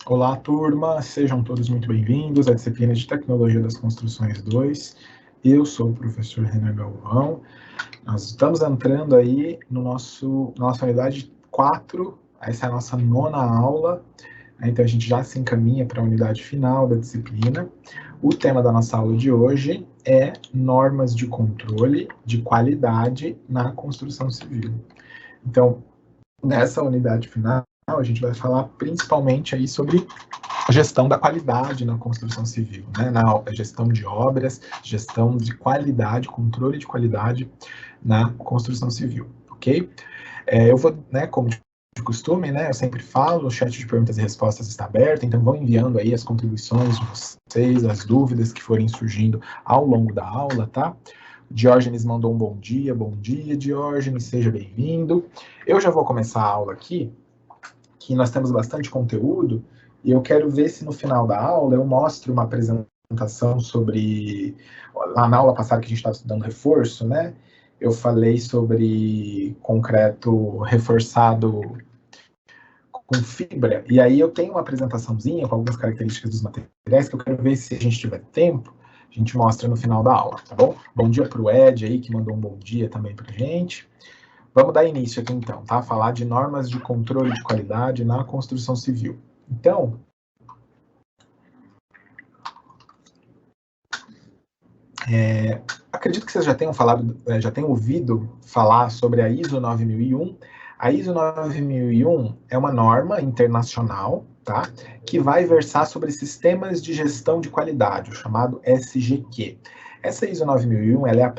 Olá, turma, sejam todos muito bem-vindos à disciplina de Tecnologia das Construções 2. Eu sou o professor Renan Galvão. Nós estamos entrando aí na nossa unidade 4, essa é a nossa 9ª aula, então a gente já se encaminha para a unidade final da disciplina. O tema da nossa aula de hoje é normas de controle de qualidade na construção civil. Então, nessa unidade final, a gente vai falar principalmente aí sobre gestão da qualidade na construção civil, né? Na gestão de obras, gestão de qualidade, controle de qualidade na construção civil, ok? Eu vou, né, como de costume, né, eu sempre falo, o chat de perguntas e respostas está aberto, então vão enviando aí as contribuições de vocês, as dúvidas que forem surgindo ao longo da aula, tá? Diógenes mandou um bom dia, Diógenes, seja bem-vindo. Eu já vou começar a aula aqui, que nós temos bastante conteúdo, e eu quero ver se no final da aula eu mostro uma apresentação sobre... Lá na aula passada que a gente estava estudando reforço, né? Eu falei sobre concreto reforçado com fibra, e aí eu tenho uma apresentaçãozinha com algumas características dos materiais que eu quero ver se a gente tiver tempo, a gente mostra no final da aula, tá bom? Bom dia para o Ed aí, que mandou um bom dia também para a gente. Vamos dar início aqui então, tá? Falar de normas de controle de qualidade na construção civil. Então, acredito que vocês já tenham falado, já tenham ouvido falar sobre a ISO 9001. A ISO 9001 é uma norma internacional, tá? Que vai versar sobre sistemas de gestão de qualidade, o chamado SGQ. Essa ISO 9001, ela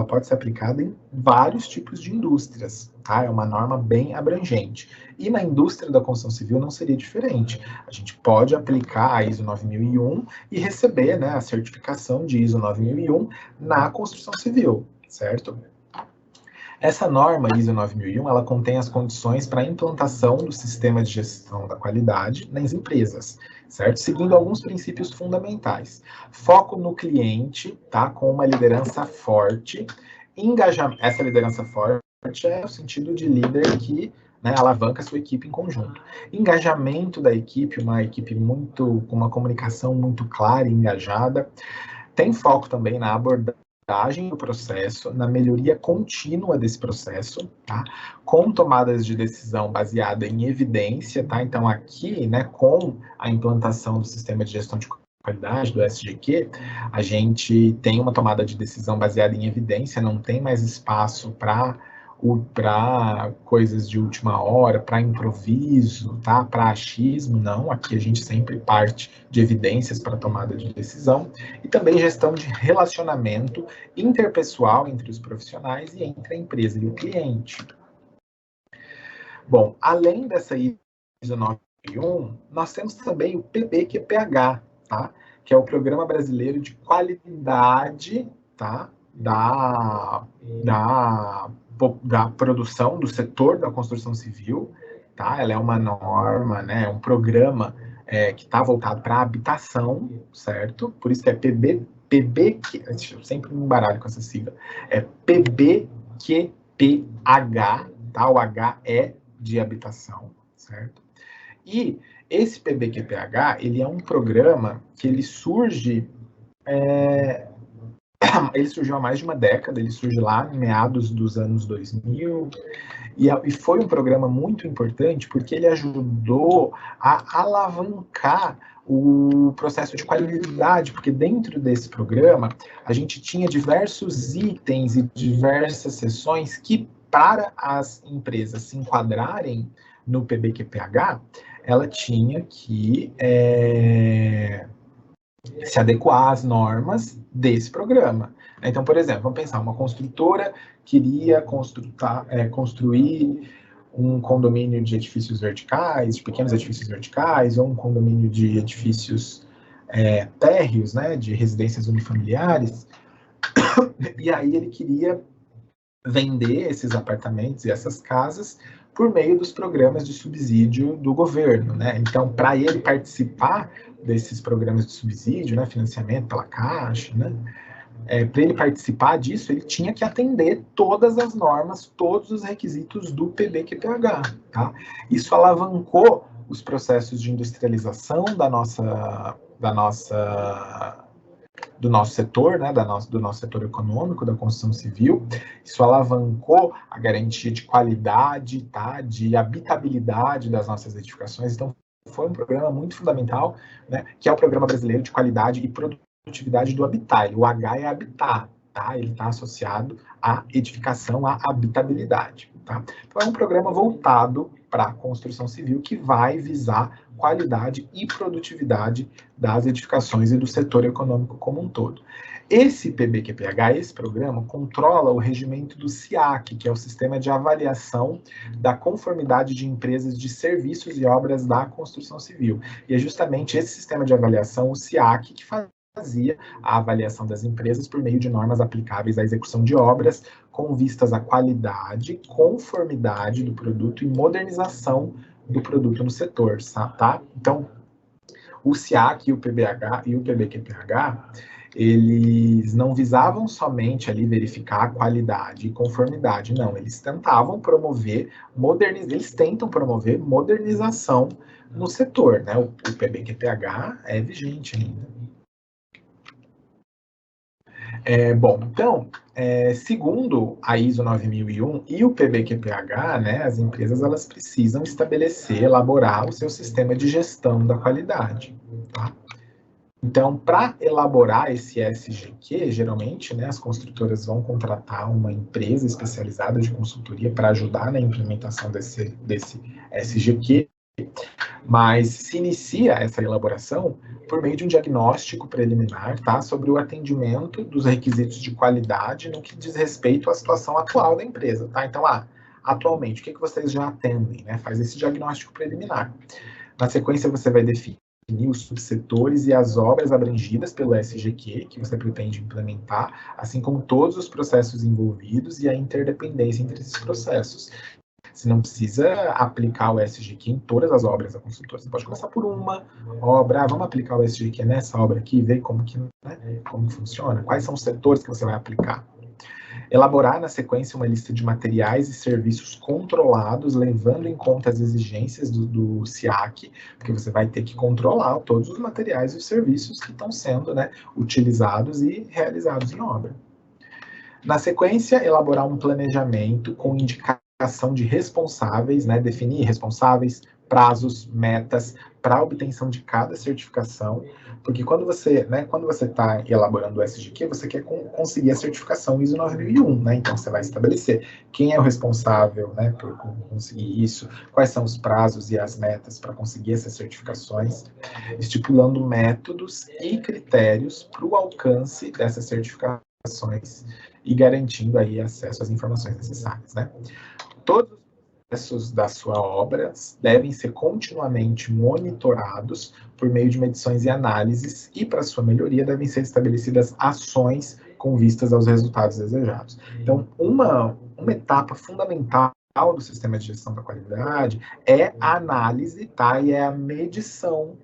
pode ser aplicada em vários tipos de indústrias, tá? É uma norma bem abrangente. E na indústria da construção civil não seria diferente. A gente pode aplicar a ISO 9001 e receber, né, a certificação de ISO 9001 na construção civil, certo? Essa norma ISO 9001, ela contém as condições para a implantação do sistema de gestão da qualidade nas empresas, certo? Seguindo alguns princípios fundamentais. Foco no cliente, tá? Com uma liderança forte. Essa liderança forte é o sentido de líder que, né, alavanca a sua equipe em conjunto. Engajamento da equipe, uma equipe com uma comunicação muito clara e engajada. Tem foco também na abordagem do processo, na melhoria contínua desse processo, tá? Com tomadas de decisão baseada em evidência, tá? Então aqui, né, com a implantação do sistema de gestão de qualidade, do SGQ, a gente tem uma tomada de decisão baseada em evidência, não tem mais espaço para coisas de última hora, para improviso, tá? Para achismo, não. Aqui a gente sempre parte de evidências para tomada de decisão. E também gestão de relacionamento interpessoal entre os profissionais e entre a empresa e o cliente. Bom, além dessa ISO 9001, nós temos também o PBQPH, tá? Que é o Programa Brasileiro de Qualidade, tá? Da produção do setor da construção civil, tá? Ela é uma norma, né? Um programa que está voltado para a habitação, certo? Por isso que é eu sempre me embaralho com essa sigla. É PBQPH, tá? O H é de habitação, certo? E esse PBQPH, ele é um programa que ele surgiu há mais de uma década, ele surge lá em meados dos anos 2000, e foi um programa muito importante porque ele ajudou a alavancar o processo de qualidade, porque dentro desse programa a gente tinha diversos itens e diversas seções que, para as empresas se enquadrarem no PBQPH, ela tinha que se adequar às normas desse programa. Então, por exemplo, vamos pensar, uma construtora queria construir um condomínio de edifícios verticais, de pequenos edifícios verticais, ou um condomínio de edifícios térreos, né, de residências unifamiliares, e aí ele queria vender esses apartamentos e essas casas por meio dos programas de subsídio do governo, né? Então, para ele participar desses programas de subsídio, né, financiamento pela Caixa, né, para ele participar disso, ele tinha que atender todas as normas, todos os requisitos do PBQPH, tá? Isso alavancou os processos de industrialização do nosso setor, né, do nosso setor econômico, da construção civil. Isso alavancou a garantia de qualidade, tá, de habitabilidade das nossas edificações. Então, foi um programa muito fundamental, né, que é o Programa Brasileiro de Qualidade e Produtividade do Habitat. O H é habitat, tá? Ele está associado à edificação, à habitabilidade. Tá? Então, é um programa voltado para a construção civil que vai visar qualidade e produtividade das edificações e do setor econômico como um todo. Esse PBQPH, esse programa, controla o regimento do SIAC, que é o Sistema de Avaliação da Conformidade de Empresas de Serviços e Obras da Construção Civil. E é justamente esse sistema de avaliação, o SIAC, que fazia a avaliação das empresas por meio de normas aplicáveis à execução de obras com vistas à qualidade, conformidade do produto e modernização do produto no setor, tá? Então, o SIAC e o PBH e o PBQPH, eles não visavam somente ali verificar a qualidade e conformidade, não, eles tentavam promover, eles tentam promover modernização no setor, né? O PBQPH é vigente ainda. Bom, então, segundo a ISO 9001 e o PBQPH, né, as empresas elas precisam estabelecer, elaborar o seu sistema de gestão da qualidade. Tá? Então, para elaborar esse SGQ, geralmente, né, as construtoras vão contratar uma empresa especializada de consultoria para ajudar na implementação desse SGQ, mas se inicia essa elaboração por meio de um diagnóstico preliminar, tá, sobre o atendimento dos requisitos de qualidade no que diz respeito à situação atual da empresa, tá? Então, atualmente, o que vocês já atendem, né? Faz esse diagnóstico preliminar. Na sequência, você vai definir os subsetores e as obras abrangidas pelo SGQ, que você pretende implementar, assim como todos os processos envolvidos e a interdependência entre esses processos. Você não precisa aplicar o SGQ em todas as obras da consultora. Você pode começar por uma obra, vamos aplicar o SGQ nessa obra aqui e ver como que funciona, quais são os setores que você vai aplicar. Elaborar na sequência uma lista de materiais e serviços controlados, levando em conta as exigências do SIAC, porque você vai ter que controlar todos os materiais e os serviços que estão sendo, né, utilizados e realizados em obra. Na sequência, elaborar um planejamento com indicação de responsáveis, né, definir responsáveis, prazos, metas para a obtenção de cada certificação, porque quando você está elaborando o SGQ, você quer conseguir a certificação ISO 9001, né? Então você vai estabelecer quem é o responsável, né, por conseguir isso, quais são os prazos e as metas para conseguir essas certificações, estipulando métodos e critérios para o alcance dessas certificações e garantindo aí acesso às informações necessárias, né? Todos os processos da sua obra devem ser continuamente monitorados por meio de medições e análises e, para sua melhoria, devem ser estabelecidas ações com vistas aos resultados desejados. Então, uma etapa fundamental do sistema de gestão da qualidade é a análise, tá? E é a medição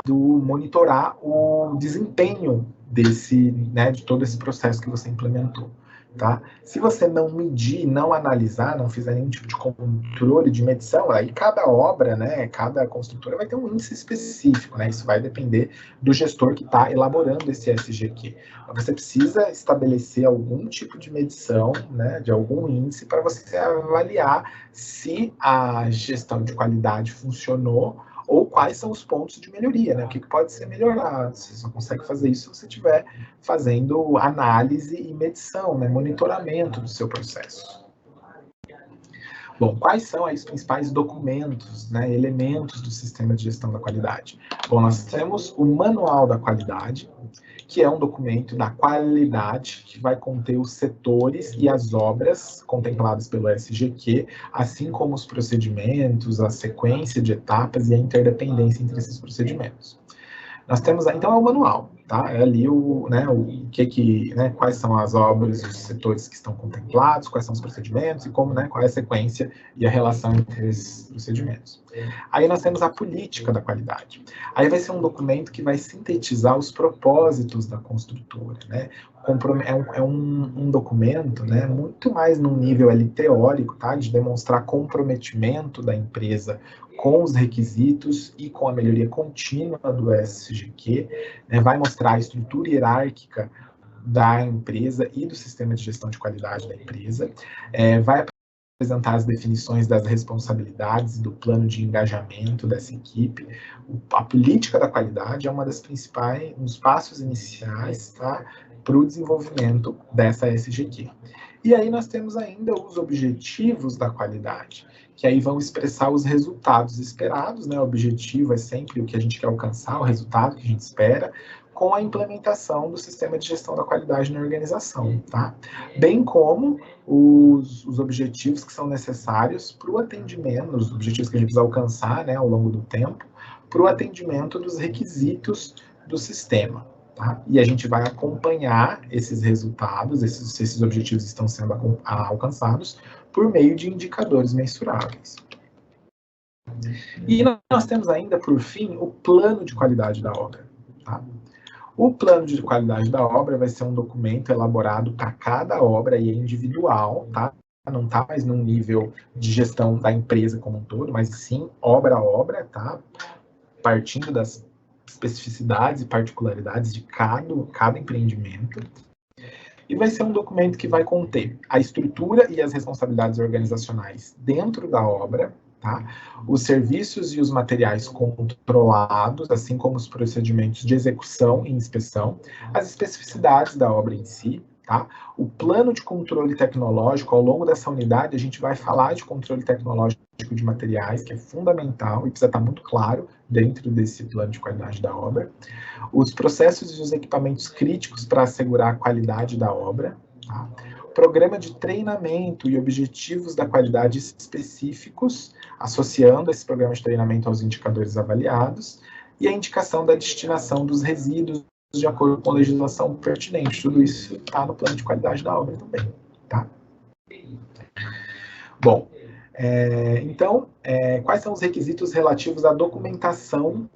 monitorar o desempenho de todo esse processo que você implementou. Tá? Se você não medir, não analisar, não fizer nenhum tipo de controle de medição, aí cada obra, né, cada construtora vai ter um índice específico, né? Isso vai depender do gestor que está elaborando esse SGQ. Você precisa estabelecer algum tipo de medição, né, de algum índice para você avaliar se a gestão de qualidade funcionou ou quais são os pontos de melhoria, né? O que pode ser melhorado. Você só consegue fazer isso se você estiver fazendo análise e medição, né? Monitoramento do seu processo. Bom, quais são aí os principais documentos, né, elementos do sistema de gestão da qualidade? Bom, nós temos o Manual da Qualidade, que é um documento da qualidade que vai conter os setores e as obras contempladas pelo SGQ, assim como os procedimentos, a sequência de etapas e a interdependência entre esses procedimentos. Nós temos, então, é o manual, tá? É ali quais são as obras, os setores que estão contemplados, quais são os procedimentos e como, né, qual é a sequência e a relação entre esses procedimentos. Aí nós temos a política da qualidade. Aí vai ser um documento que vai sintetizar os propósitos da construtora, né? É um documento, né, muito mais num nível ali teórico, tá? De demonstrar comprometimento da empresa com os requisitos e com a melhoria contínua do SGQ, né? Vai mostrar a estrutura hierárquica da empresa e do sistema de gestão de qualidade da empresa, vai apresentar as definições das responsabilidades e do plano de engajamento dessa equipe. A política da qualidade é uma das principais, dos passos iniciais, tá, para o desenvolvimento dessa SGQ. E aí nós temos ainda os objetivos da qualidade, que aí vão expressar os resultados esperados, né? O objetivo é sempre o que a gente quer alcançar, o resultado que a gente espera, com a implementação do sistema de gestão da qualidade na organização, tá? Bem como os objetivos que são necessários para o atendimento, os objetivos que a gente precisa alcançar, né, ao longo do tempo, para o atendimento dos requisitos do sistema. Tá? E a gente vai acompanhar esses resultados, esses objetivos estão sendo alcançados por meio de indicadores mensuráveis. E nós temos ainda, por fim, o plano de qualidade da obra. Tá? O plano de qualidade da obra vai ser um documento elaborado para cada obra e é individual, tá? Não está mais num nível de gestão da empresa como um todo, mas sim obra a obra, tá? Partindo das especificidades e particularidades de cada empreendimento. E vai ser um documento que vai conter a estrutura e as responsabilidades organizacionais dentro da obra, tá? Os serviços e os materiais controlados, assim como os procedimentos de execução e inspeção, as especificidades da obra em si, tá? O plano de controle tecnológico, ao longo dessa unidade, a gente vai falar de controle tecnológico de materiais, que é fundamental e precisa estar muito claro dentro desse plano de qualidade da obra. Os processos e os equipamentos críticos para assegurar a qualidade da obra, tá? Programa de treinamento e objetivos da qualidade específicos, associando esse programa de treinamento aos indicadores avaliados, e a indicação da destinação dos resíduos de acordo com a legislação pertinente. Tudo isso está no plano de qualidade da obra também. Tá? Bom, então, quais são os requisitos relativos à documentação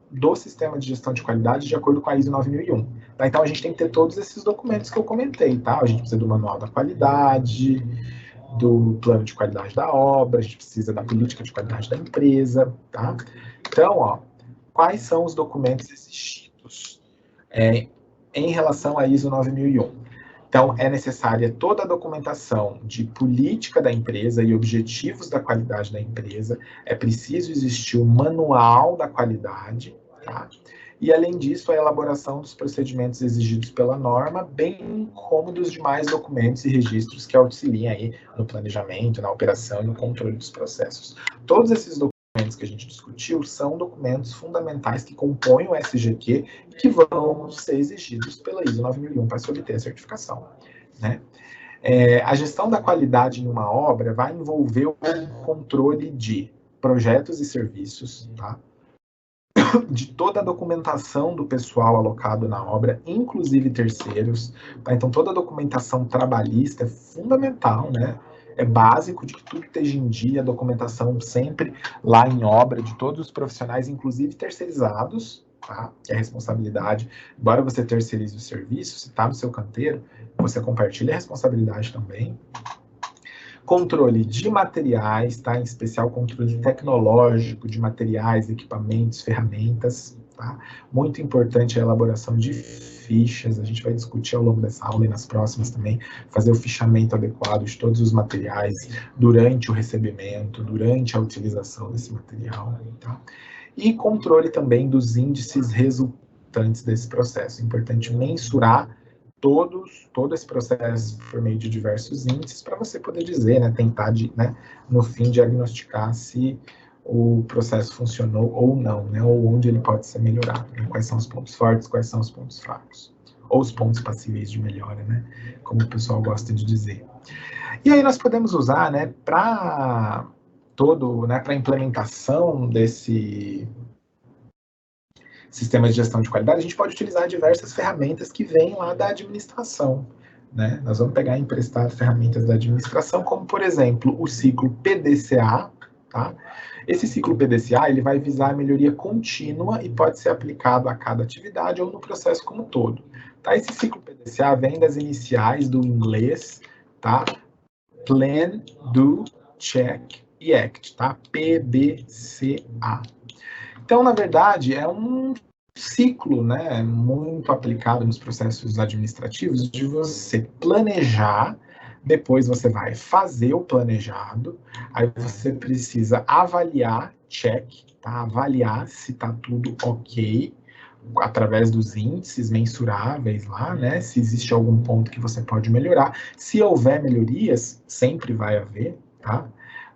do sistema de gestão de qualidade de acordo com a ISO 9001. Tá? Então, a gente tem que ter todos esses documentos que eu comentei, tá? A gente precisa do manual da qualidade, do plano de qualidade da obra, a gente precisa da política de qualidade da empresa, tá? Então, ó, quais são os documentos exigidos em relação à ISO 9001? Então, é necessária toda a documentação de política da empresa e objetivos da qualidade da empresa. É preciso existir um manual da qualidade, tá? E, além disso, a elaboração dos procedimentos exigidos pela norma, bem como dos demais documentos e registros que auxiliem aí no planejamento, na operação e no controle dos processos. Todos esses documentos que a gente discutiu são documentos fundamentais que compõem o SGQ e que vão ser exigidos pela ISO 9001 para se obter a certificação, né? A gestão da qualidade em uma obra vai envolver o controle de projetos e serviços, tá? De toda a documentação do pessoal alocado na obra, inclusive terceiros, tá? Então toda a documentação trabalhista é fundamental, né? É básico de que tudo esteja em dia, a documentação sempre lá em obra de todos os profissionais, inclusive terceirizados, tá? Que é a responsabilidade. Embora você terceirize o serviço, se está no seu canteiro, você compartilha a responsabilidade também. Controle de materiais, tá? Em especial controle tecnológico de materiais, equipamentos, ferramentas, tá? Muito importante a elaboração de fichas, a gente vai discutir ao longo dessa aula e nas próximas também, fazer o fichamento adequado de todos os materiais durante o recebimento, durante a utilização desse material, tá? E controle também dos índices resultantes desse processo. É importante mensurar todo esse processo por meio de diversos índices para você poder dizer, né, tentar, no fim, diagnosticar se o processo funcionou ou não, né, ou onde ele pode ser melhorado, né, quais são os pontos fortes, quais são os pontos fracos, ou os pontos passíveis de melhora, né, como o pessoal gosta de dizer. E aí nós podemos usar, né, para a implementação desse sistema de gestão de qualidade, a gente pode utilizar diversas ferramentas que vêm lá da administração, né? Nós vamos pegar e emprestar ferramentas da administração, como, por exemplo, o ciclo PDCA, tá? Esse ciclo PDCA, ele vai visar a melhoria contínua e pode ser aplicado a cada atividade ou no processo como um todo. Tá? Esse ciclo PDCA vem das iniciais do inglês, tá? Plan, Do, Check e Act, tá? PDCA. Então, na verdade, é um ciclo, né, muito aplicado nos processos administrativos de você planejar, depois você vai fazer o planejado, aí você precisa avaliar, check, tá? Avaliar se está tudo ok, através dos índices mensuráveis lá, né? Se existe algum ponto que você pode melhorar. Se houver melhorias, sempre vai haver, tá?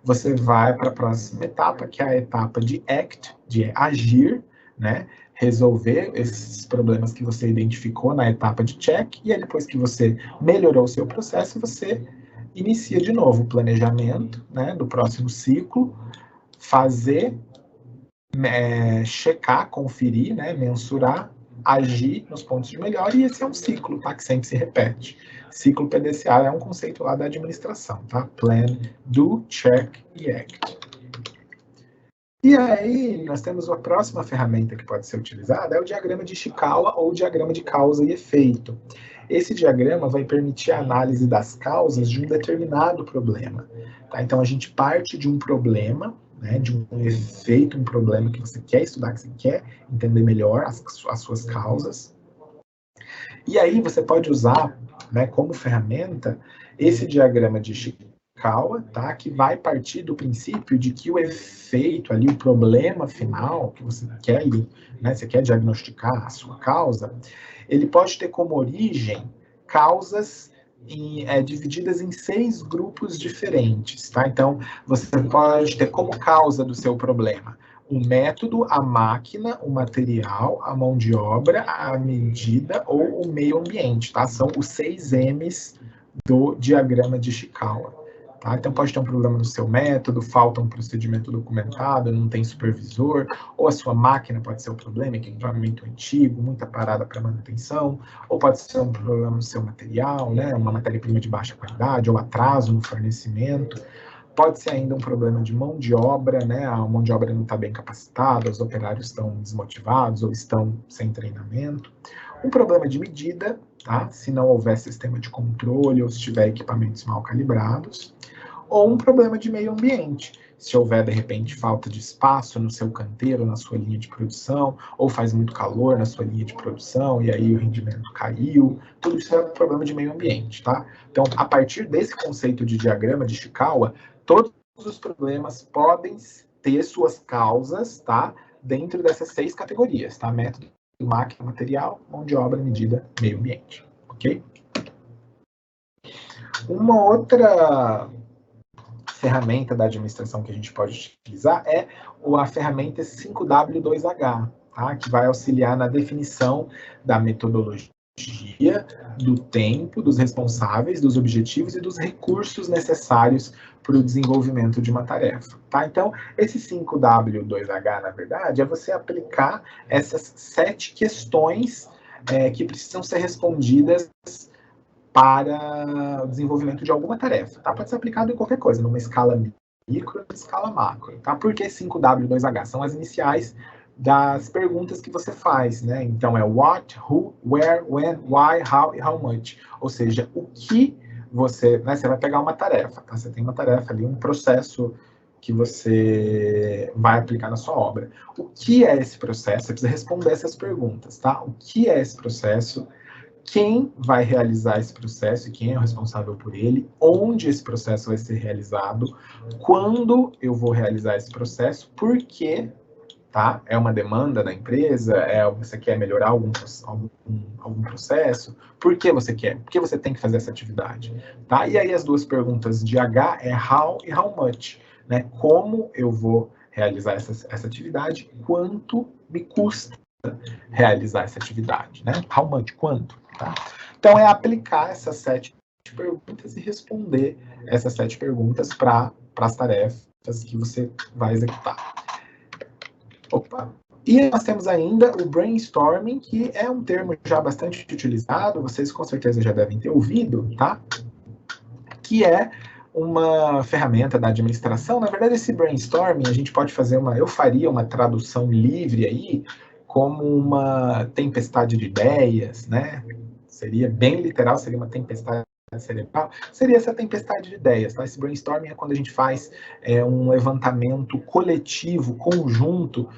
Você vai para a próxima etapa, que é a etapa de act, de agir, né? Resolver esses problemas que você identificou na etapa de check, e aí depois que você melhorou o seu processo, você inicia de novo o planejamento, né, do próximo ciclo, fazer, checar, conferir, né, mensurar, agir nos pontos de melhora, e esse é um ciclo, tá, que sempre se repete. Ciclo PDCA é um conceito lá da administração, tá? Plan, Do, Check e Act. E aí, nós temos a próxima ferramenta que pode ser utilizada, é o diagrama de Ishikawa ou diagrama de causa e efeito. Esse diagrama vai permitir a análise das causas de um determinado problema. Tá? Então, a gente parte de um problema, né, de um efeito, um problema que você quer estudar, que você quer entender melhor as suas causas. E aí, você pode usar, né, como ferramenta esse diagrama de Ishikawa, tá? Que vai partir do princípio de que o efeito ali, o problema final que você quer, né, você quer diagnosticar a sua causa, ele pode ter como origem causas divididas em 6 grupos diferentes, tá? Então, você pode ter como causa do seu problema o método, a máquina, o material, a mão de obra, a medida ou o meio ambiente, tá? São os 6 M's do diagrama de Ishikawa. Tá? Então, pode ter um problema no seu método, falta um procedimento documentado, não tem supervisor, ou a sua máquina pode ser o problema, que é equipamento antigo, muita parada para manutenção, ou pode ser um problema no seu material, né? Uma matéria-prima de baixa qualidade, ou atraso no fornecimento. Pode ser ainda um problema de mão de obra, né? A mão de obra não está bem capacitada, os operários estão desmotivados ou estão sem treinamento. Um problema de medida, tá? Se não houver sistema de controle ou se tiver equipamentos mal calibrados. Ou um problema de meio ambiente. Se houver, de repente, falta de espaço no seu canteiro, na sua linha de produção, ou faz muito calor na sua linha de produção, e aí o rendimento caiu, tudo isso é um problema de meio ambiente, tá? Então, a partir desse conceito de diagrama de Ishikawa, todos os problemas podem ter suas causas, tá? Dentro dessas 6 categorias, tá? Método, máquina, material, mão de obra, medida, meio ambiente, ok? Uma outra ferramenta da administração que a gente pode utilizar é a ferramenta 5W2H, tá? Que vai auxiliar na definição da metodologia, do tempo, dos responsáveis, dos objetivos e dos recursos necessários para o desenvolvimento de uma tarefa. Tá? Então, esse 5W2H, na verdade, é você aplicar essas 7 questões que precisam ser respondidas para o desenvolvimento de alguma tarefa. Tá? Pode ser aplicado em qualquer coisa, numa escala micro, numa escala macro. Tá? Por que 5W2H? São as iniciais das perguntas que você faz, né? Então é what, who, where, when, why, how e how much. Ou seja, o que você, né? Você vai pegar uma tarefa, tá? Você tem uma tarefa ali, um processo que você vai aplicar na sua obra. O que é esse processo? Você precisa responder essas perguntas, tá? O que é esse processo? Quem vai realizar esse processo e quem é o responsável por ele, onde esse processo vai ser realizado, quando eu vou realizar esse processo, por quê, tá? É uma demanda da empresa, você quer melhorar algum processo, por que você quer? Por que você tem que fazer essa atividade? Tá? E aí as duas perguntas de H é how e how much, né? Como eu vou realizar essa atividade, quanto me custa realizar essa atividade, né? How much, quanto, tá? Então, é aplicar essas 7 perguntas e responder essas 7 perguntas para as tarefas que você vai executar. Opa! E nós temos ainda o brainstorming, que é um termo já bastante utilizado, vocês com certeza já devem ter ouvido, tá? Que é uma ferramenta da administração. Na verdade, esse brainstorming, a gente pode fazer eu faria uma tradução livre aí, como uma tempestade de ideias, né? Seria bem literal, seria uma tempestade cerebral, seria essa tempestade de ideias, tá? Esse brainstorming é quando a gente faz um levantamento coletivo, conjunto,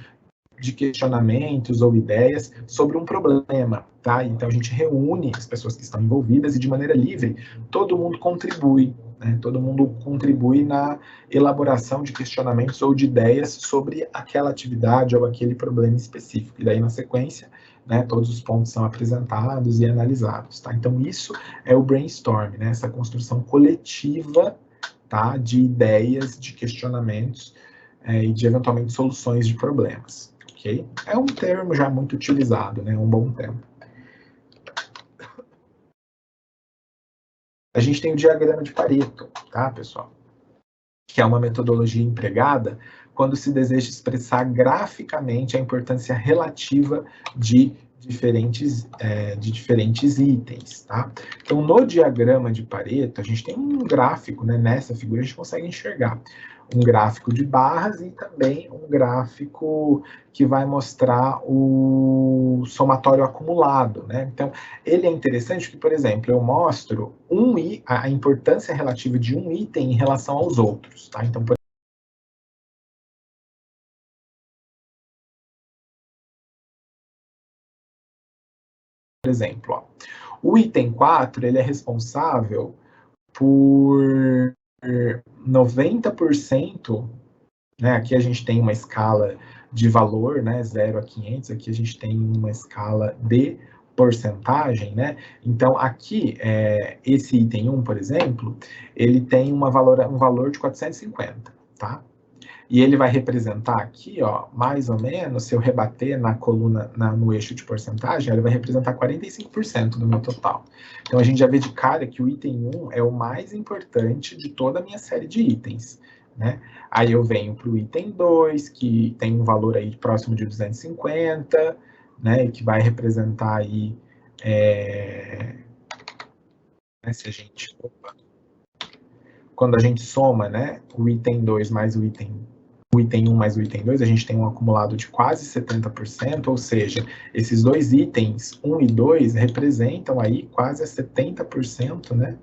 de questionamentos ou ideias sobre um problema, tá? Então a gente reúne as pessoas que estão envolvidas e de maneira livre todo mundo contribui, né? Todo mundo contribui na elaboração de questionamentos ou de ideias sobre aquela atividade ou aquele problema específico. E daí na sequência, né, todos os pontos são apresentados e analisados, tá? Então isso é o brainstorm, né? Essa construção coletiva, tá? De ideias, de questionamentos e de eventualmente soluções de problemas. Okay? É um termo já muito utilizado, né? Um bom termo. A gente tem o diagrama de Pareto, tá, pessoal? Que é uma metodologia empregada quando se deseja expressar graficamente a importância relativa de diferentes itens, tá? Então, no diagrama de Pareto, a gente tem um gráfico, né? Nessa figura a gente consegue enxergar um gráfico de barras e também um gráfico que vai mostrar o somatório acumulado, né? Então, ele é interessante porque, por exemplo, eu mostro a importância relativa de um item em relação aos outros, tá? Então, por exemplo, ó, o item 4, ele é responsável por 90%, né? Aqui a gente tem uma escala de valor, né? 0 a 500, aqui a gente tem uma escala de porcentagem, né? Então, aqui, esse item 1, por exemplo, ele tem um valor de 450, tá? E ele vai representar aqui, ó, mais ou menos, se eu rebater na coluna, no eixo de porcentagem, ele vai representar 45% do meu total. Então, a gente já vê de cara que o item 1 é o mais importante de toda a minha série de itens, né? Aí eu venho para o item 2, que tem um valor aí próximo de 250, né? E que vai representar aí, né, se a gente... Quando a gente soma, né, o item 2 mais o item 1 mais o item 2, a gente tem um acumulado de quase 70%, ou seja, esses dois itens, 1 e 2, representam aí quase 70%, né,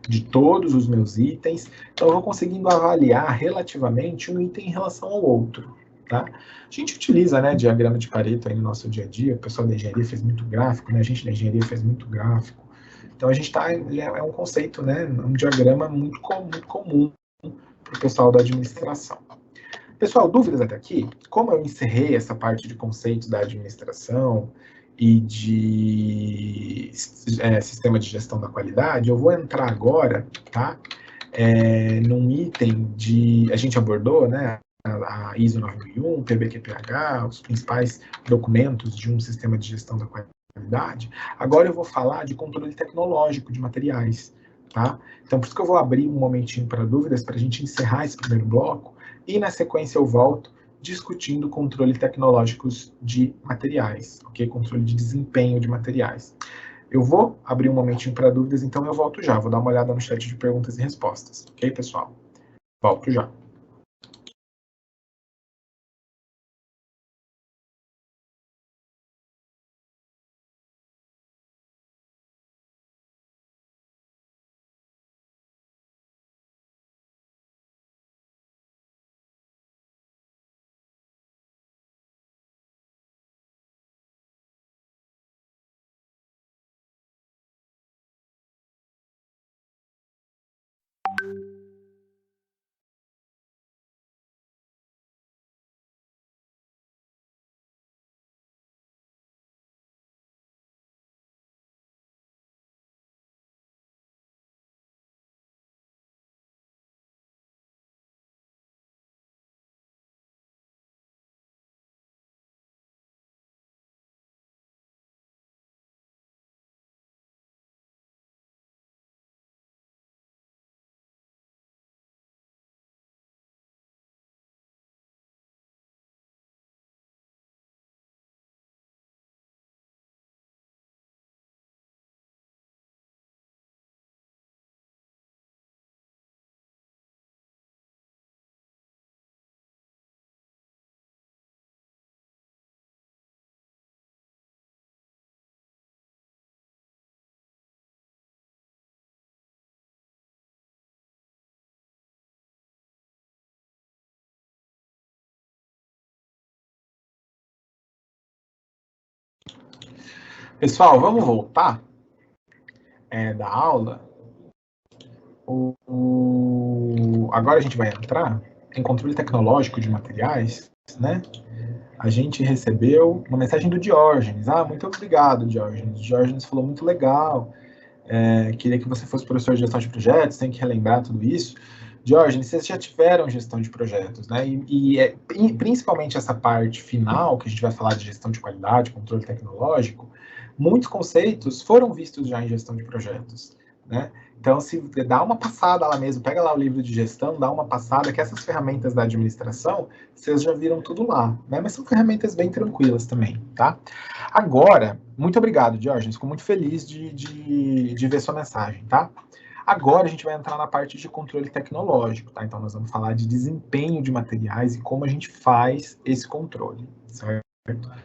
de todos os meus itens. Então, eu vou conseguindo avaliar relativamente um item em relação ao outro, tá? A gente utiliza, né, diagrama de Pareto aí no nosso dia a dia, o pessoal da engenharia fez muito gráfico, né, a gente da engenharia fez muito gráfico. Então, a gente é um conceito, né, um diagrama muito comum para o pessoal da administração. Pessoal, dúvidas até aqui? Como eu encerrei essa parte de conceitos da administração e de sistema de gestão da qualidade, eu vou entrar agora, tá? Num item a gente abordou, né? A ISO 9001, PBQPH, os principais documentos de um sistema de gestão da qualidade. Agora eu vou falar de controle tecnológico de materiais, tá? Então, por isso que eu vou abrir um momentinho para dúvidas, para a gente encerrar esse primeiro bloco, e na sequência eu volto discutindo controle tecnológicos de materiais, ok? Controle de desempenho de materiais. Eu vou abrir um momentinho para dúvidas, então eu volto já. Vou dar uma olhada no chat de perguntas e respostas, ok, pessoal? Volto já. Pessoal, vamos voltar da aula. Agora a gente vai entrar em controle tecnológico de materiais, né? A gente recebeu uma mensagem do Diógenes. Muito obrigado, Diógenes. Diógenes falou muito legal. Queria que você fosse professor de gestão de projetos, tem que relembrar tudo isso. Diógenes, vocês já tiveram gestão de projetos, né? E principalmente essa parte final, que a gente vai falar de gestão de qualidade, controle tecnológico, muitos conceitos foram vistos já em gestão de projetos, né? Então, se dá uma passada lá mesmo, pega lá o livro de gestão, dá uma passada, que essas ferramentas da administração, vocês já viram tudo lá, né? Mas são ferramentas bem tranquilas também, tá? Agora, muito obrigado, Diógenes, fico muito feliz de ver sua mensagem, tá? Agora a gente vai entrar na parte de controle tecnológico, tá? Então nós vamos falar de desempenho de materiais e como a gente faz esse controle, certo?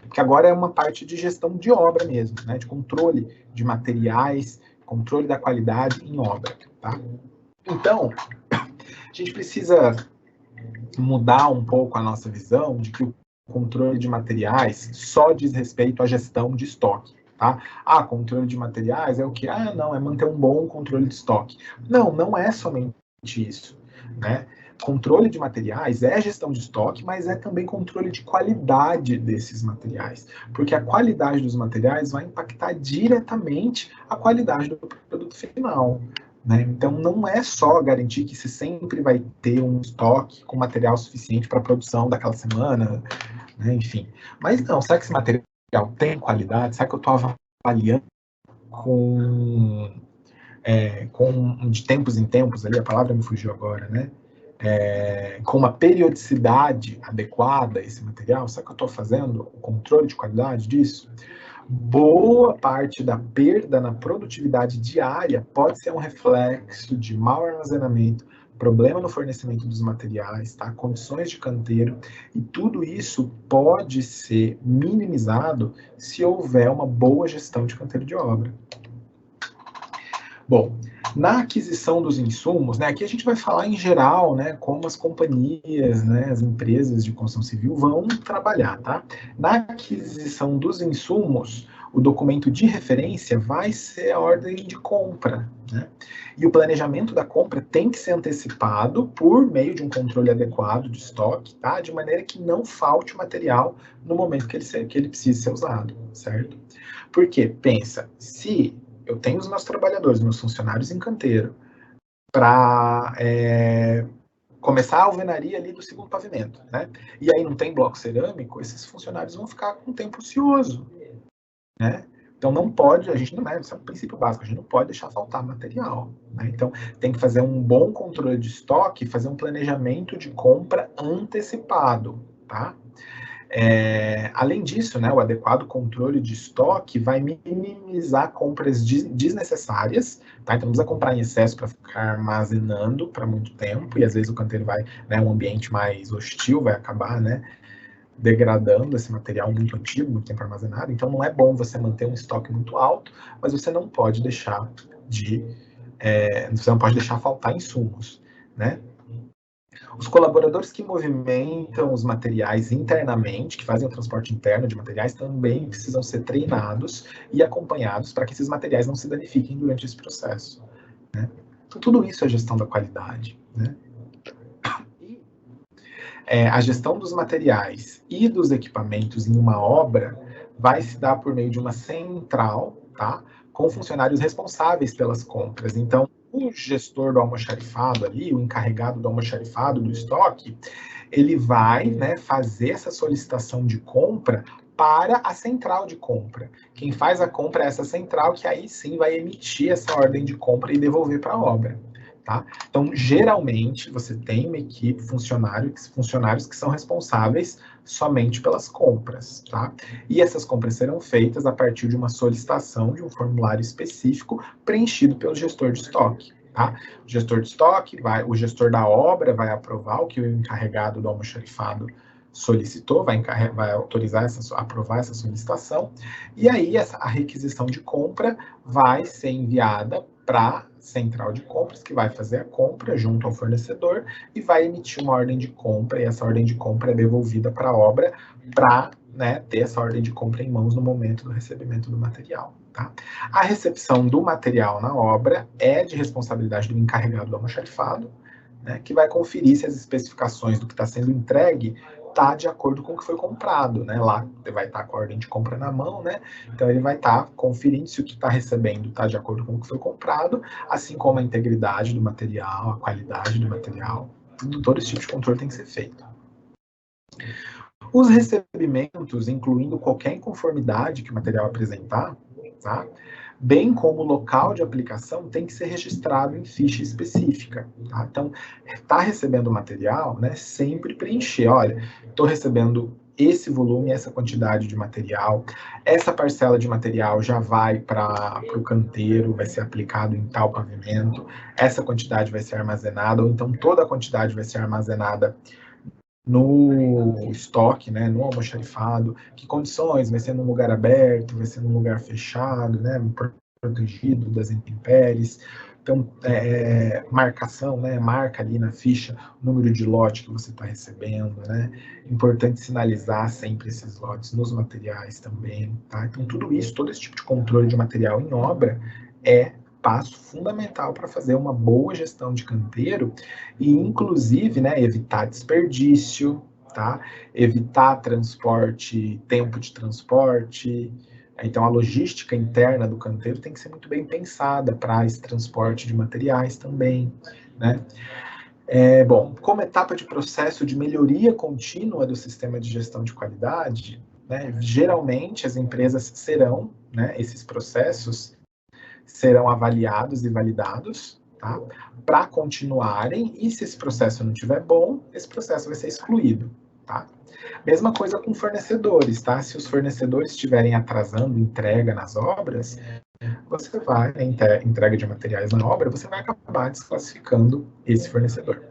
Porque agora é uma parte de gestão de obra mesmo, né? De controle de materiais, controle da qualidade em obra, tá? Então, a gente precisa mudar um pouco a nossa visão de que o controle de materiais só diz respeito à gestão de estoque, tá? Controle de materiais é o que? Não, é manter um bom controle de estoque. Não, não é somente isso, né? Controle de materiais é gestão de estoque, mas é também controle de qualidade desses materiais, porque a qualidade dos materiais vai impactar diretamente a qualidade do produto final. Né? Então, não é só garantir que você sempre vai ter um estoque com material suficiente para a produção daquela semana, né? Enfim. Mas não, será que esse material tem qualidade? Será que eu estou avaliando de tempos em tempos, ali a palavra me fugiu agora, né? Com uma periodicidade adequada esse material? Será que eu estou fazendo o controle de qualidade disso? Boa parte da perda na produtividade diária pode ser um reflexo de mau armazenamento, problema no fornecimento dos materiais, tá? Condições de canteiro, e tudo isso pode ser minimizado se houver uma boa gestão de canteiro de obra. Bom, na aquisição dos insumos, né, aqui a gente vai falar em geral, né, como as companhias, né, as empresas de construção civil vão trabalhar, tá? Na aquisição dos insumos, o documento de referência vai ser a ordem de compra, né? E o planejamento da compra tem que ser antecipado por meio de um controle adequado de estoque, tá? De maneira que não falte o material no momento que ele precisa ser usado, certo? Porque, pensa, se eu tenho os meus trabalhadores, meus funcionários em canteiro, para começar a alvenaria ali do segundo pavimento, né? E aí não tem bloco cerâmico, esses funcionários vão ficar com tempo ocioso, né? Então não pode, a gente não é, isso é um princípio básico, a gente não pode deixar faltar material, né? Então tem que fazer um bom controle de estoque, fazer um planejamento de compra antecipado, tá? Além disso, né, o adequado controle de estoque vai minimizar compras desnecessárias, tá? Então não precisa comprar em excesso para ficar armazenando para muito tempo, e às vezes o canteiro vai, né, um ambiente mais hostil vai acabar, né, degradando esse material muito antigo, muito tempo armazenado. Então não é bom você manter um estoque muito alto, mas você não pode deixar faltar insumos, né? Os colaboradores que movimentam os materiais internamente, que fazem o transporte interno de materiais, também precisam ser treinados e acompanhados para que esses materiais não se danifiquem durante esse processo, né? Então, tudo isso é gestão da qualidade, né? A gestão dos materiais e dos equipamentos em uma obra vai se dar por meio de uma central, tá? Com funcionários responsáveis pelas compras. Então, o gestor do almoxarifado ali, o encarregado do almoxarifado, do estoque, ele vai, né, fazer essa solicitação de compra para a central de compra. Quem faz a compra é essa central, que aí sim vai emitir essa ordem de compra e devolver para a obra. Tá? Então, geralmente, você tem uma equipe, funcionários que são responsáveis somente pelas compras, tá? E essas compras serão feitas a partir de uma solicitação de um formulário específico preenchido pelo gestor de estoque, tá? O gestor de estoque, o gestor da obra vai aprovar o que o encarregado do almoxarifado solicitou, vai autorizar, aprovar essa solicitação, e aí a requisição de compra vai ser enviada para a central de compras, que vai fazer a compra junto ao fornecedor e vai emitir uma ordem de compra, e essa ordem de compra é devolvida para a obra para, né, ter essa ordem de compra em mãos no momento do recebimento do material. Tá? A recepção do material na obra é de responsabilidade do encarregado do almoxarifado, né, que vai conferir se as especificações do que está sendo entregue está de acordo com o que foi comprado, né? Lá vai estar com a ordem de compra na mão, né? Então ele vai estar conferindo se o que está recebendo está de acordo com o que foi comprado, assim como a integridade do material, a qualidade do material. Todo esse tipo de controle tem que ser feito. Os recebimentos, incluindo qualquer inconformidade que o material apresentar, tá? Bem como o local de aplicação, tem que ser registrado em ficha específica. Tá? Então, está recebendo o material, né, sempre preencher. Olha, estou recebendo esse volume, essa quantidade de material, essa parcela de material já vai para o canteiro, vai ser aplicado em tal pavimento, essa quantidade vai ser armazenada, ou então toda a quantidade vai ser armazenada no estoque, né, no almoxarifado, que condições, vai ser num lugar aberto, vai ser num lugar fechado, né, protegido das intempéries. Então, marcação, né, marca ali na ficha o número de lote que você está recebendo, né, importante sinalizar sempre esses lotes nos materiais também, tá? Então, tudo isso, todo esse tipo de controle de material em obra é passo fundamental para fazer uma boa gestão de canteiro e, inclusive, né, evitar desperdício, tá? Evitar transporte, tempo de transporte. Então, a logística interna do canteiro tem que ser muito bem pensada para esse transporte de materiais também, né? Bom, como etapa de processo de melhoria contínua do sistema de gestão de qualidade, né, geralmente as empresas serão, né, esses processos serão avaliados e validados, tá? Para continuarem, e se esse processo não estiver bom, esse processo vai ser excluído, tá? Mesma coisa com fornecedores, tá? Se os fornecedores estiverem atrasando entrega nas obras, você vai, entrega de materiais na obra, você vai acabar desclassificando esse fornecedor.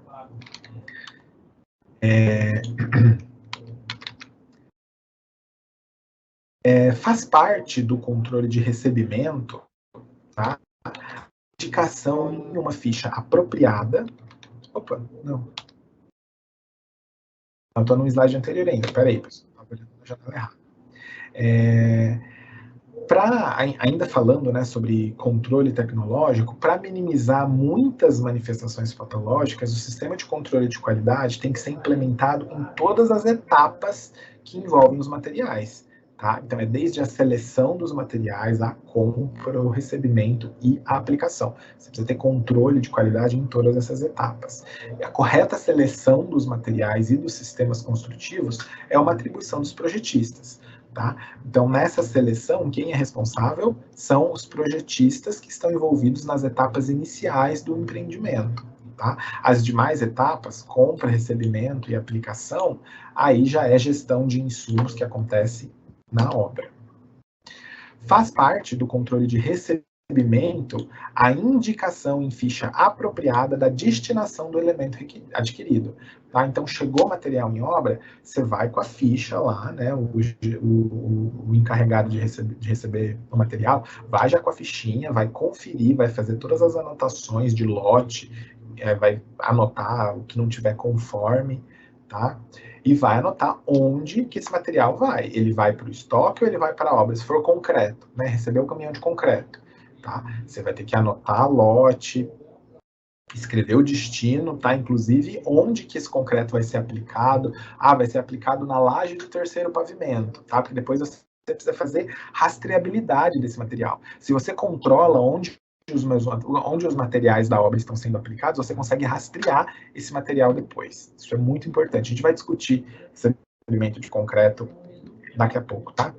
Faz parte do controle de recebimento, tá? Indicação em uma ficha apropriada. Opa, não. Eu estou no slide anterior ainda, peraí, pessoal, estava olhando na janela errada. Ainda falando, né, sobre controle tecnológico, para minimizar muitas manifestações patológicas, o sistema de controle de qualidade tem que ser implementado em todas as etapas que envolvem os materiais. Tá? Então, é desde a seleção dos materiais, a compra, o recebimento e a aplicação. Você precisa ter controle de qualidade em todas essas etapas. E a correta seleção dos materiais e dos sistemas construtivos é uma atribuição dos projetistas. Tá? Então, nessa seleção, quem é responsável são os projetistas que estão envolvidos nas etapas iniciais do empreendimento. Tá? As demais etapas, compra, recebimento e aplicação, aí já é gestão de insumos que acontece na obra. Faz parte do controle de recebimento a indicação em ficha apropriada da destinação do elemento adquirido. Tá? Então, chegou material em obra, você vai com a ficha lá, né, o encarregado de receber o material, vai já com a fichinha, vai conferir, vai fazer todas as anotações de lote, vai anotar o que não tiver conforme, tá? E vai anotar onde que esse material vai. Ele vai para o estoque ou ele vai para a obra? Se for concreto, né? Recebeu um caminhão de concreto, tá? Você vai ter que anotar lote, escrever o destino, tá? Inclusive onde que esse concreto vai ser aplicado. Ah, vai ser aplicado na laje do terceiro pavimento, tá? Porque depois você precisa fazer rastreabilidade desse material. Se você controla onde os materiais da obra estão sendo aplicados, você consegue rastrear esse material depois. Isso é muito importante. A gente vai discutir recebimento de concreto daqui a pouco, tá?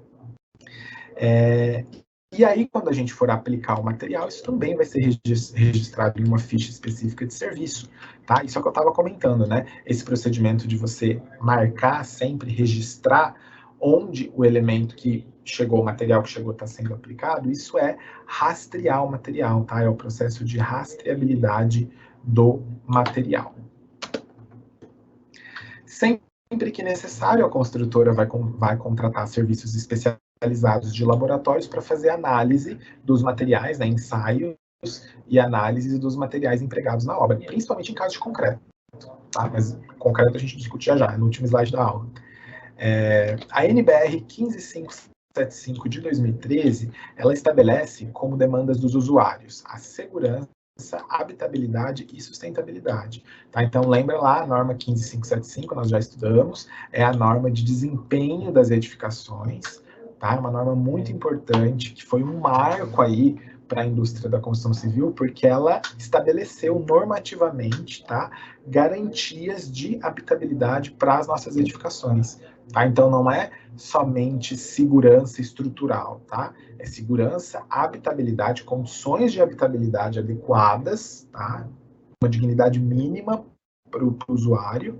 E aí, quando a gente for aplicar o material, isso também vai ser registrado em uma ficha específica de serviço, tá? Isso é o que eu estava comentando, né? Esse procedimento de você marcar sempre, registrar onde o elemento que chegou, o material que chegou está sendo aplicado, isso é rastrear o material, tá? É o processo de rastreabilidade do material. Sempre que necessário, a construtora vai contratar serviços especializados de laboratórios para fazer análise dos materiais, né, ensaio e análise dos materiais empregados na obra, principalmente em caso de concreto. Tá? Mas concreto a gente discute já, no último slide da aula. A NBR 15575 de 2013, ela estabelece como demandas dos usuários a segurança, habitabilidade e sustentabilidade. Tá? Então, lembra lá, a norma 15575, nós já estudamos, é a norma de desempenho das edificações, tá? Uma norma muito importante, que foi um marco aí para a indústria da construção civil, porque ela estabeleceu normativamente, tá, garantias de habitabilidade para as nossas edificações. Tá? Então, não é somente segurança estrutural, tá? É segurança, habitabilidade, condições de habitabilidade adequadas, tá? Uma dignidade mínima para o usuário,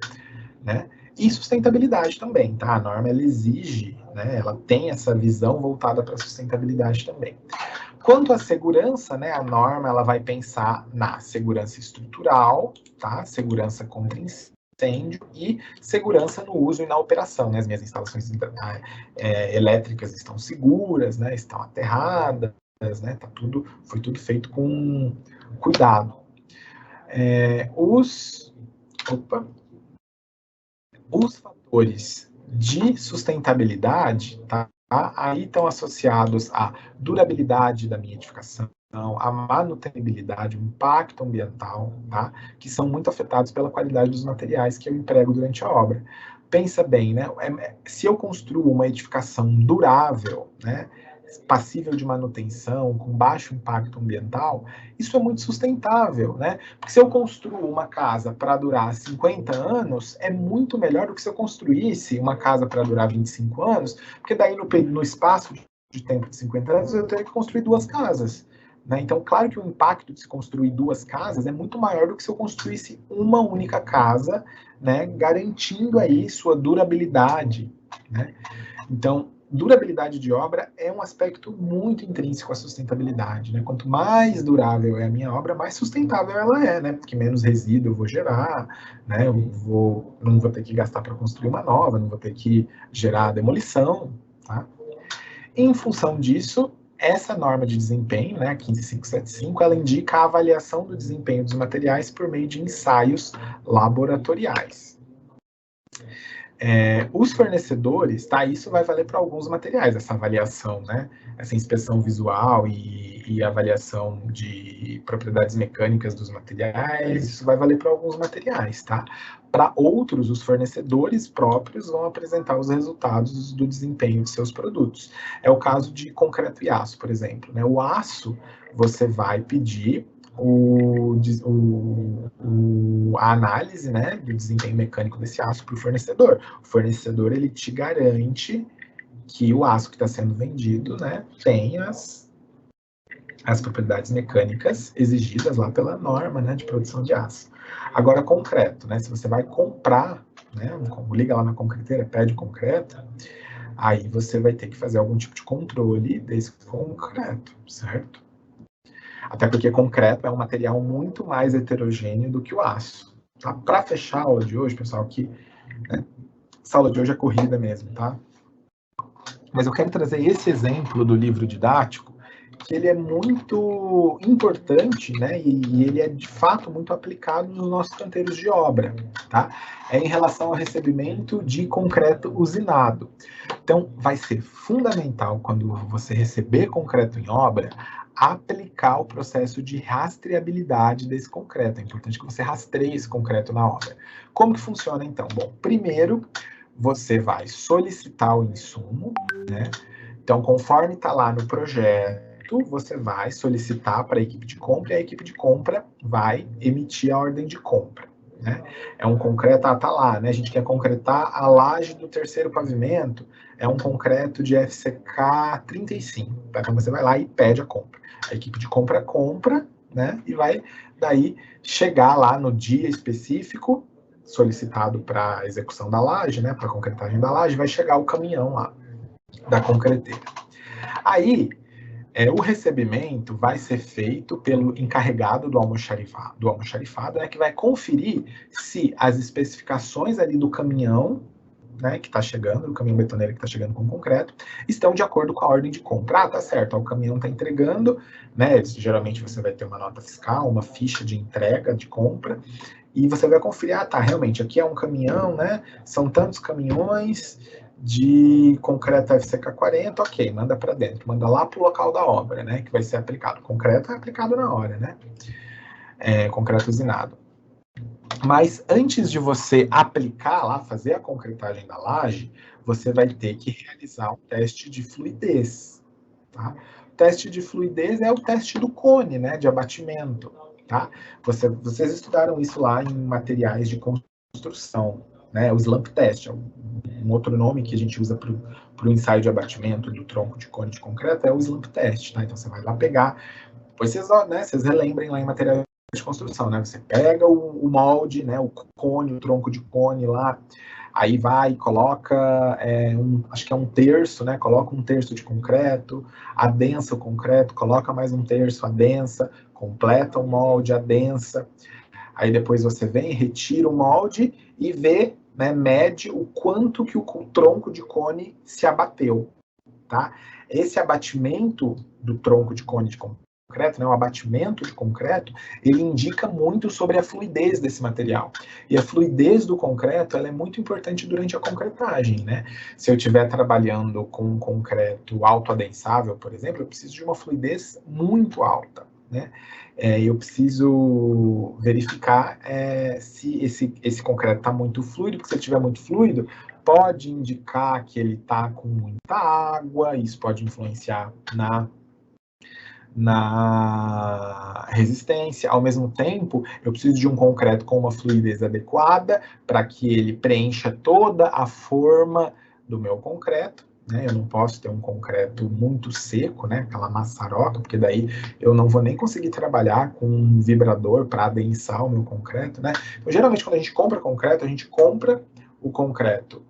né? E sustentabilidade também, tá? A norma, ela exige, né? Ela tem essa visão voltada para a sustentabilidade também. Quanto à segurança, né? A norma, ela vai pensar na segurança estrutural, tá? Segurança contra incêndio e segurança no uso e na operação, né? As minhas instalações elétricas estão seguras, né? Estão aterradas, né? Foi tudo feito com cuidado. Os fatores de sustentabilidade, tá? Aí estão associados à durabilidade da minha edificação, a manutenibilidade, o impacto ambiental, tá? Que são muito afetados pela qualidade dos materiais que eu emprego durante a obra. Pensa bem, né? Se eu construo uma edificação durável, né? Passível de manutenção, com baixo impacto ambiental, isso é muito sustentável, né? Porque se eu construo uma casa para durar 50 anos, é muito melhor do que se eu construísse uma casa para durar 25 anos, porque daí no espaço de tempo de 50 anos eu teria que construir 2 casas. Né? Então, claro que o impacto de se construir 2 casas é muito maior do que se eu construísse uma única casa, né? Garantindo aí sua durabilidade, né? Então, durabilidade de obra é um aspecto muito intrínseco à sustentabilidade, né? Quanto mais durável é a minha obra, mais sustentável ela é, né? Porque menos resíduo eu vou gerar, né? Não vou ter que gastar para construir uma nova, não vou ter que gerar demolição, tá? Em função disso, essa norma de desempenho, né, 15575, ela indica a avaliação do desempenho dos materiais por meio de ensaios laboratoriais. Os fornecedores, tá? Isso vai valer para alguns materiais, essa avaliação, né? Essa inspeção visual e avaliação de propriedades mecânicas dos materiais, isso vai valer para alguns materiais, tá? Para outros, os fornecedores próprios vão apresentar os resultados do desempenho de seus produtos. É o caso de concreto e aço, por exemplo, né? O aço, você vai pedir a análise, né, do desempenho mecânico desse aço para o fornecedor. O fornecedor, ele te garante que o aço que está sendo vendido, né, tem as propriedades mecânicas exigidas lá pela norma, né, de produção de aço. Agora, concreto, né, se você vai comprar, né, liga lá na concreteira, pede concreto, aí você vai ter que fazer algum tipo de controle desse concreto, certo? Até porque concreto é um material muito mais heterogêneo do que o aço. Tá? Para fechar a aula de hoje, pessoal, essa aula de hoje é corrida mesmo, tá? Mas eu quero trazer esse exemplo do livro didático, que ele é muito importante, né? E ele é, de fato, muito aplicado nos nossos canteiros de obra, tá? É em relação ao recebimento de concreto usinado. Então, vai ser fundamental, quando você receber concreto em obra, aplicar o processo de rastreabilidade desse concreto. É importante que você rastreie esse concreto na obra. Como que funciona, então? Bom, primeiro, você vai solicitar o insumo, né? Então, conforme está lá no projeto, você vai solicitar para a equipe de compra e a equipe de compra vai emitir a ordem de compra. Né? É um concreto, tá lá, né? A gente quer concretar a laje do terceiro pavimento, é um concreto de FCK 35. Tá? Então você vai lá e pede a compra. A equipe de compra compra, né? E vai daí chegar lá no dia específico solicitado para a execução da laje, né? Para a concretagem da laje, vai chegar o caminhão lá da concreteira. Aí o recebimento vai ser feito pelo encarregado do almoxarifado, né, que vai conferir se as especificações ali do caminhão né, que está chegando, o caminhão betoneiro que está chegando com concreto, estão de acordo com a ordem de compra. Ah, tá certo, o caminhão está entregando, né, geralmente você vai ter uma nota fiscal, uma ficha de entrega, de compra, e você vai conferir, ah, tá, realmente, aqui é um caminhão, né, são tantos caminhões de concreto FCK 40, ok, manda para dentro, manda lá para o local da obra, né, que vai ser aplicado. Concreto é aplicado na hora, né, concreto usinado. Mas antes de você aplicar lá, fazer a concretagem da laje, você vai ter que realizar um teste de fluidez, tá? O teste de fluidez é o teste do cone, né, de abatimento, tá? Vocês estudaram isso lá em materiais de construção, né? O slump test, é um outro nome que a gente usa para o ensaio de abatimento do tronco de cone de concreto, é o slump test, tá? Então você vai lá pegar, depois vocês relembrem lá em material de construção, né? Você pega o molde, né? O cone, o tronco de cone lá, aí vai e coloca, acho que é 1/3, né? Coloca 1/3 de concreto, adensa o concreto, coloca mais 1/3, adensa, completa o molde, adensa. Aí depois você vem, retira o molde e vê, né? Mede o quanto que o tronco de cone se abateu, tá? Esse abatimento do tronco de cone de concreto, né, o abatimento de concreto, ele indica muito sobre a fluidez desse material. E a fluidez do concreto, ela é muito importante durante a concretagem, né? Se eu estiver trabalhando com um concreto autoadensável, por exemplo, eu preciso de uma fluidez muito alta, né? Eu preciso verificar se esse concreto está muito fluido, porque se ele estiver muito fluido, pode indicar que ele está com muita água, isso pode influenciar na resistência. Ao mesmo tempo, eu preciso de um concreto com uma fluidez adequada para que ele preencha toda a forma do meu concreto, né? Eu não posso ter um concreto muito seco, né? Aquela maçaroca, porque daí eu não vou nem conseguir trabalhar com um vibrador para adensar o meu concreto, né? Então, geralmente, quando a gente compra concreto, a gente compra o concreto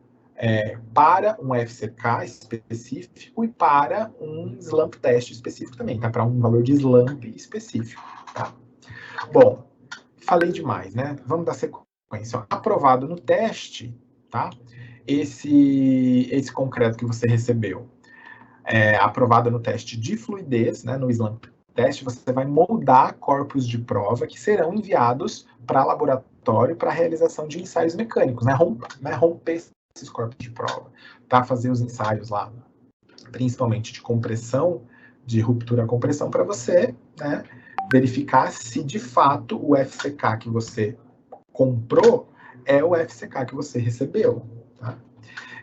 para um FCK específico e para um slump test específico também, tá? Para um valor de slump específico, tá? Bom, falei demais, né? Vamos dar sequência. Ó, aprovado no teste, tá? Esse concreto que você recebeu, aprovado no teste de fluidez, né? No slump test, você vai moldar corpos de prova que serão enviados para laboratório para realização de ensaios mecânicos, né? Romper esses corpos de prova, tá? Fazer os ensaios lá, principalmente de compressão, de ruptura a compressão, para você, né, verificar se de fato o FCK que você comprou é o FCK que você recebeu, tá?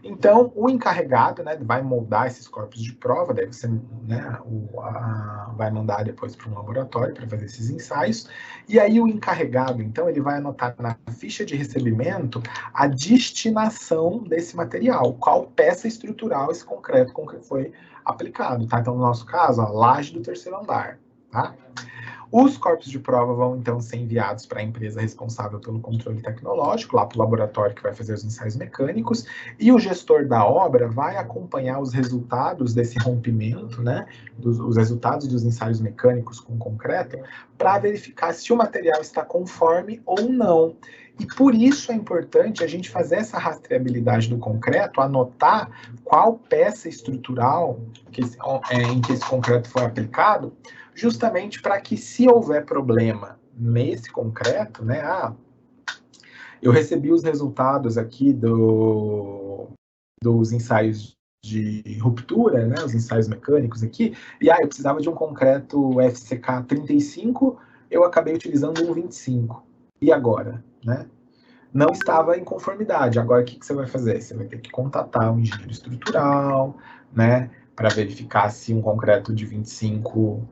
Então, o encarregado, né, vai moldar esses corpos de prova, daí você, né, vai mandar depois para um laboratório para fazer esses ensaios, e aí o encarregado, então, ele vai anotar na ficha de recebimento a destinação desse material, qual peça estrutural esse concreto com que foi aplicado, tá? Então, no nosso caso, a laje do 3º andar, tá? Os corpos de prova vão, então, ser enviados para a empresa responsável pelo controle tecnológico, lá para o laboratório que vai fazer os ensaios mecânicos, e o gestor da obra vai acompanhar os resultados desse rompimento, né, os resultados dos ensaios mecânicos com concreto, para verificar se o material está conforme ou não. E por isso é importante a gente fazer essa rastreabilidade do concreto, anotar qual peça estrutural em que esse concreto foi aplicado, justamente para que, se houver problema nesse concreto, né, eu recebi os resultados aqui dos ensaios de ruptura, né, os ensaios mecânicos aqui, e eu precisava de um concreto FCK 35, eu acabei utilizando um 25. E agora, né? Não estava em conformidade. Agora, o que você vai fazer? Você vai ter que contatar um engenheiro estrutural, né, para verificar se um concreto de 25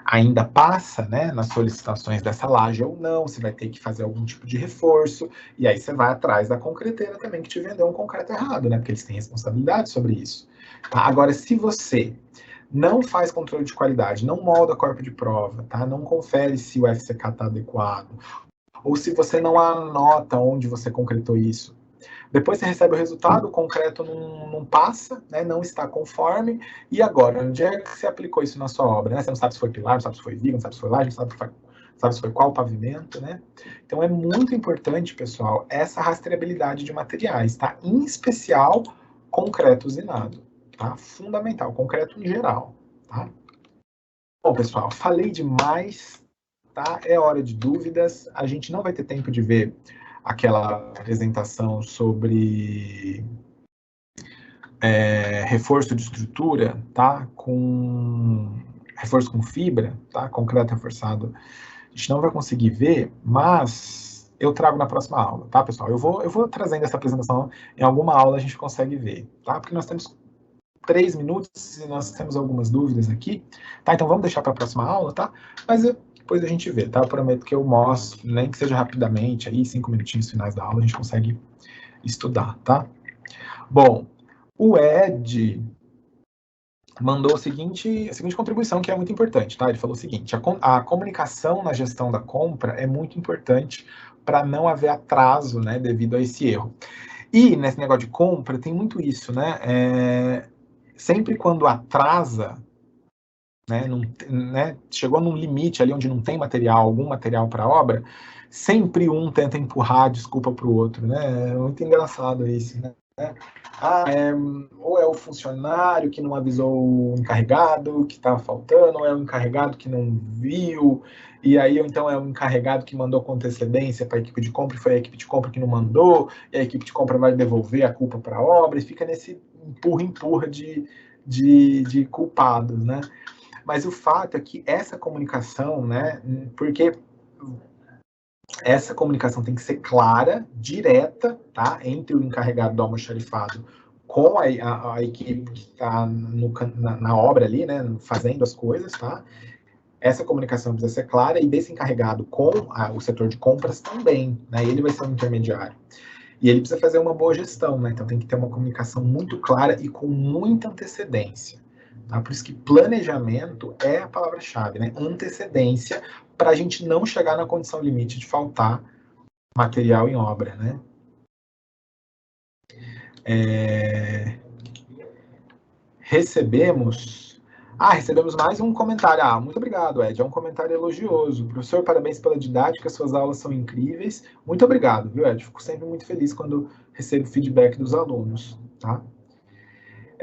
ainda passa, né, nas solicitações dessa laje ou não. Você vai ter que fazer algum tipo de reforço, e aí você vai atrás da concreteira também que te vendeu um concreto errado, né, porque eles têm responsabilidade sobre isso. Tá? Agora, se você não faz controle de qualidade, não molda corpo de prova, tá? Não confere se o FCK está adequado, ou se você não anota onde você concretou isso. Depois você recebe o resultado, o concreto não passa, né, não está conforme, e agora, onde é que você aplicou isso na sua obra? Né? Você não sabe se foi pilar, não sabe se foi viga, não sabe se foi laje, não sabe sabe se foi qual pavimento, né? Então é muito importante, pessoal, essa rastreabilidade de materiais, tá? Em especial, concreto usinado, tá? Fundamental, concreto em geral, tá? Bom, pessoal, falei demais, tá? É hora de dúvidas. A gente não vai ter tempo de ver aquela apresentação sobre reforço de estrutura, tá? Com reforço com fibra, tá? Concreto reforçado. A gente não vai conseguir ver, mas eu trago na próxima aula, tá, pessoal? Eu vou trazendo essa apresentação, em alguma aula a gente consegue ver, tá? Porque nós temos 3 minutos e nós temos algumas dúvidas aqui, tá? Então vamos deixar para a próxima aula, tá? Mas depois a gente vê, tá? Eu prometo que eu mostro, nem que seja rapidamente, aí 5 minutinhos finais da aula a gente consegue estudar, tá? Bom, o Ed mandou a seguinte contribuição, que é muito importante, tá? Ele falou o seguinte: a comunicação na gestão da compra é muito importante para não haver atraso, né, devido a esse erro. E nesse negócio de compra tem muito isso, né? Sempre quando atrasa, né, chegou num limite ali onde não tem material, algum material para obra, sempre um tenta empurrar a desculpa para o outro, né? É muito engraçado isso, né? Ou é o funcionário que não avisou o encarregado que estava faltando, ou é o encarregado que não viu, e aí ou então é o encarregado que mandou com antecedência para a equipe de compra e foi a equipe de compra que não mandou, e a equipe de compra vai devolver a culpa para a obra, e fica nesse empurra-empurra de culpados, né? Mas o fato é que essa comunicação, né, porque essa comunicação tem que ser clara, direta, tá? Entre o encarregado do almoxarifado com a equipe que está na obra ali, né? Fazendo as coisas, tá? Essa comunicação precisa ser clara e desse encarregado com o setor de compras também, né? Ele vai ser um intermediário. E ele precisa fazer uma boa gestão, né? Então tem que ter uma comunicação muito clara e com muita antecedência. Tá? Por isso que planejamento é a palavra-chave, né? Antecedência, para a gente não chegar na condição limite de faltar material em obra, né? Recebemos mais um comentário. Muito obrigado, Ed. É um comentário elogioso. Professor, parabéns pela didática, suas aulas são incríveis. Muito obrigado, viu, Ed? Fico sempre muito feliz quando recebo feedback dos alunos, tá?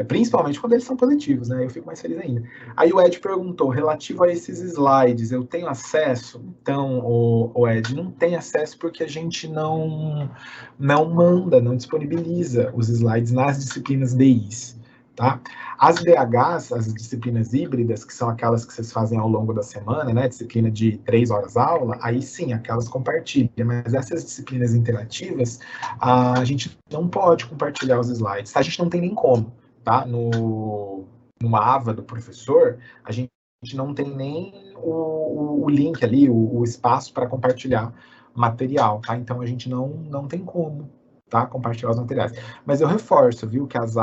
Principalmente quando eles são positivos, né? Eu fico mais feliz ainda. Aí o Ed perguntou, relativo a esses slides, eu tenho acesso? Então, o Ed, não tem acesso porque a gente não manda, não disponibiliza os slides nas disciplinas DIs, tá? As DHs, as disciplinas híbridas, que são aquelas que vocês fazem ao longo da semana, né? Disciplina de 3 horas aula, aí sim, aquelas compartilham. Mas essas disciplinas interativas, a gente não pode compartilhar os slides, a gente não tem nem como. Tá? No AVA do professor, a gente não tem nem o link ali, o espaço para compartilhar material, tá? Então a gente não tem como, tá? Compartilhar os materiais. Mas eu reforço, viu, que as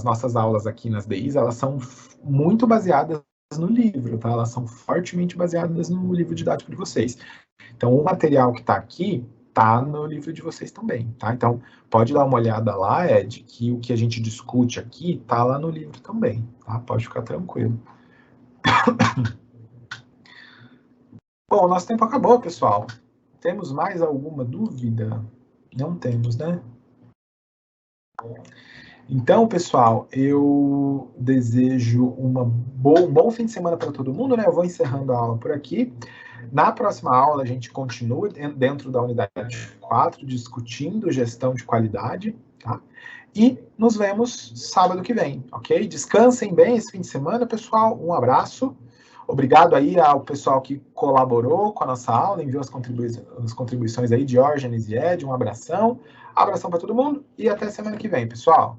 nossas aulas aqui nas DIs, elas são muito baseadas no livro, tá? Elas são fortemente baseadas no livro didático de vocês. Então o material que está aqui tá no livro de vocês também, tá? Então, pode dar uma olhada lá, Ed, que o que a gente discute aqui tá lá no livro também, tá? Pode ficar tranquilo. Bom, nosso tempo acabou, pessoal. Temos mais alguma dúvida? Não temos, né? Então, pessoal, eu desejo um bom fim de semana para todo mundo, né? Eu vou encerrando a aula por aqui. Na próxima aula, a gente continua dentro da unidade 4, discutindo gestão de qualidade, tá? E nos vemos sábado que vem, ok? Descansem bem esse fim de semana, pessoal. Um abraço. Obrigado aí ao pessoal que colaborou com a nossa aula, enviou as contribuições aí, Diógenes e Ed. Um abração. Abração para todo mundo e até semana que vem, pessoal.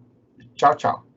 Tchau, tchau.